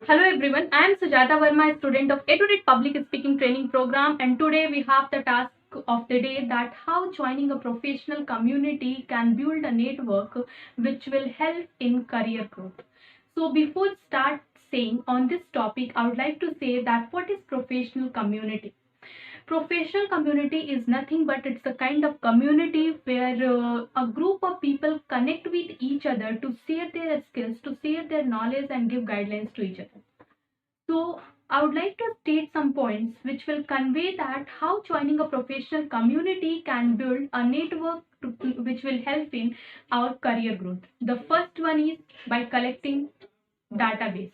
Hello everyone, I am Sujata Verma, student of EduRead Public Speaking Training Program, and today we have the task of the day that how joining a professional community can build a network which will help in career growth. So before start saying on this topic, I would like to say that what is professional community? Professional community is nothing but it's a kind of community where a group of people connect with each other to share their skills, to share their knowledge and give guidelines to each other. So I would like to state some points which will convey that how joining a professional community can build a network which will help in our career growth. The first one is by collecting database.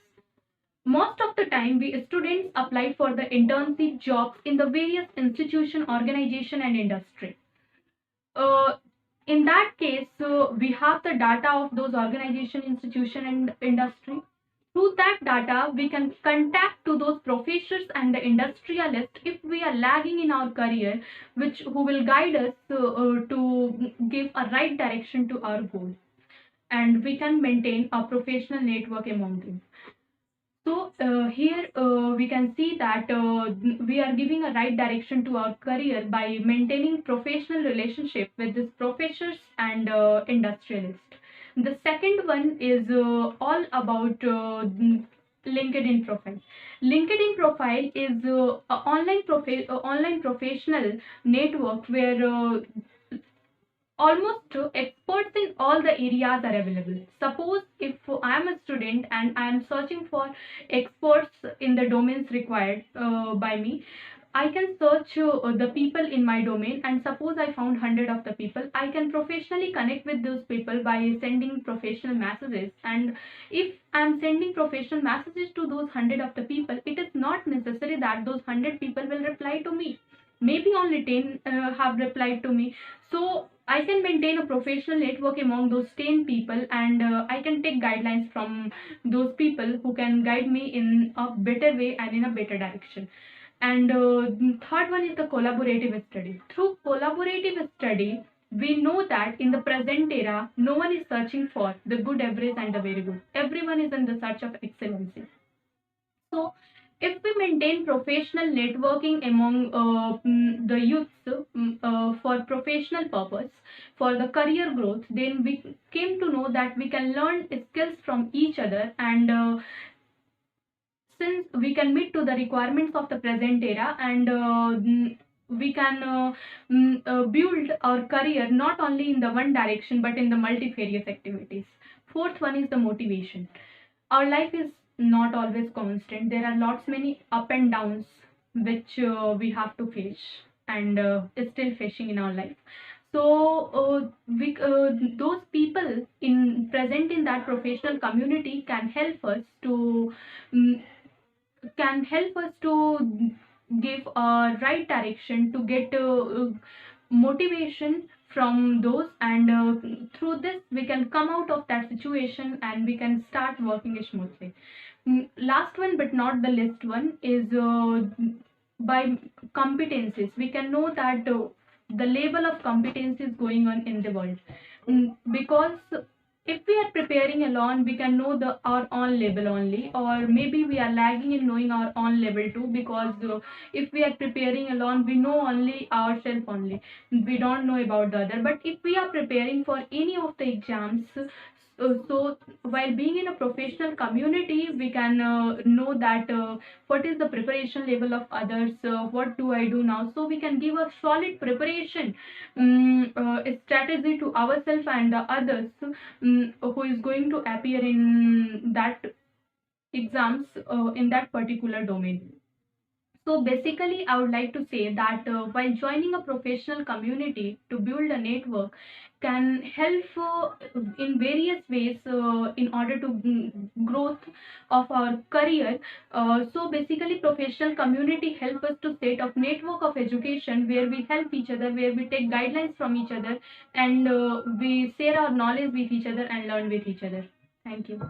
Most of the time, we students apply for the internship jobs in the various institution, organization, and industry. Uh, in that case, we have the data of those organization, institution, and industry. Through that data, we can contact to those professors and the industrialists if we are lagging in our career, which who will guide us to give a right direction to our goal, and we can maintain a professional network among them. So here we can see that we are giving a right direction to our career by maintaining professional relationship with these professors and industrialists. The second one is all about LinkedIn profile. LinkedIn profile is online professional network where almost experts in all the areas are available. Suppose if I am a student and I am searching for experts in the domains required by me, I can search the people in my domain, and suppose I found 100 of the people, I can professionally connect with those people by sending professional messages. And if I'm sending professional messages to those 100 of the people, it is not necessary that those 100 people will reply to me. Maybe only 10 have replied to me. So I can maintain a professional network among those 10 people, and I can take guidelines from those people who can guide me in a better way and in a better direction. And third one is the collaborative study. Through collaborative study, we know that in the present era, no one is searching for the good average and the very good. Everyone is in the search of excellency. So, if we maintain professional networking among the youths for professional purpose, for the career growth, then we came to know that we can learn skills from each other, and since we can meet to the requirements of the present era, and we can build our career not only in the one direction but in the multifarious activities. Fourth one is the motivation. Our life is not always constant. There are lots many up and downs which we have to face, and is still facing in our life. So those people in present in that professional community mm, can help us to give a right direction to get motivation from those, and through this we can come out of that situation and we can start working smoothly. Last one but not the least one is by competencies we can know that the level of competencies going on in the world. Because if we are preparing alone, we can know our own level only, or maybe we are lagging in knowing our own level too. Because if we are preparing alone, we know only ourselves only. We don't know about the other. But if we are preparing for any of the exams, so while being in a professional community, we can know that what is the preparation level of others. What do I do now? So we can give a solid preparation strategy to ourselves and the others who is going to appear in that exams in that particular domain. So basically, I would like to say that while joining a professional community to build a network can help in various ways in order to growth of our career. So basically, professional community help us to set up network of education where we help each other, where we take guidelines from each other, and we share our knowledge with each other and learn with each other. Thank you.